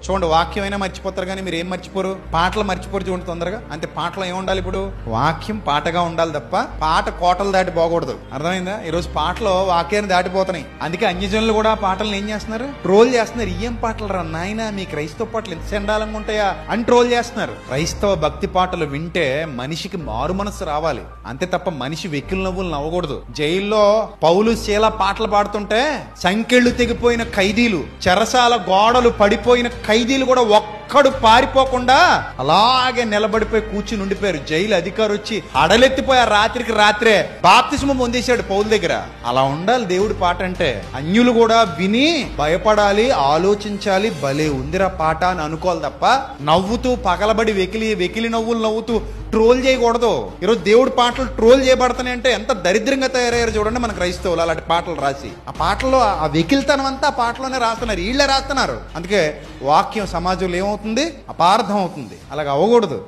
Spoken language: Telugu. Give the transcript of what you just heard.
చూడండి, వాక్యమైనా మర్చిపోతారు కానీ మీరు ఏం మర్చిపోరు? పాటలు మర్చిపోరు. చూడండి తొందరగా. అంటే పాటలు ఏం ఉండాలి? ఇప్పుడు వాక్యం పాటగా ఉండాలి తప్ప పాట కోటలు దాటి పోకూడదు. అర్థమైందా? ఈరోజు పాటలు వాక్యాన్ని దాటిపోతున్నాయి. అందుకే అన్యజనులు కూడా పాటలను ఏం చేస్తున్నారు? ట్రోల్ చేస్తున్నారు. ఏం పాటలు రా నాయన, మీ క్రైస్తవ పాటలు ఎంత చండాలంగా ఉంటాయా అని ట్రోల్ చేస్తున్నారు. క్రైస్తవ భక్తి పాటలు వింటే మనిషికి మారు మనసు రావాలి, అంతే తప్ప మనిషి వెకిలి నవ్వులు నవ్వకూడదు. జైల్లో పౌలు శీల పాటలు పాడుతుంటే సంకెళ్ళు తెగిపోయిన ఖైదీలు, చెరసాల గోడలు పడిపోయిన ఖైదీలు కూడా ఒక్కడు పారిపోకుండా అలాగే నిలబడిపోయి కూర్చుని ఉండిపోయారు. జైలు అధికారి వచ్చి అడలెత్తిపోయారు. రాత్రికి రాత్రే బాప్తిస్మం పొందేశాడు పౌలు దగ్గర. అలా ఉండాలి దేవుడి పాట అంటే. అన్యులు కూడా విని భయపడాలి, ఆలోచించాలి, భలే ఉందిరా పాట అని అనుకోవాలి తప్ప నవ్వుతూ పగలబడి వెకిలి నవ్వులు నవ్వుతూ ట్రోల్ చేయకూడదు. ఈరోజు దేవుడి పాటలు ట్రోల్ చేయబడుతున్నాయి అంటే ఎంత దరిద్రంగా తయారయ్యారు చూడండి మన క్రైస్తవులు. అలాంటి పాటలు రాసి ఆ పాటల్లో ఆ వెకిలితనం అంతా ఆ పాటలోనే రాస్తున్నారు, వీళ్ళే రాస్తున్నారు. అందుకే వాక్యం సమాజంలో ఏమవుతుంది? అపార్థం అవుతుంది. అలాగ అవ్వకూడదు.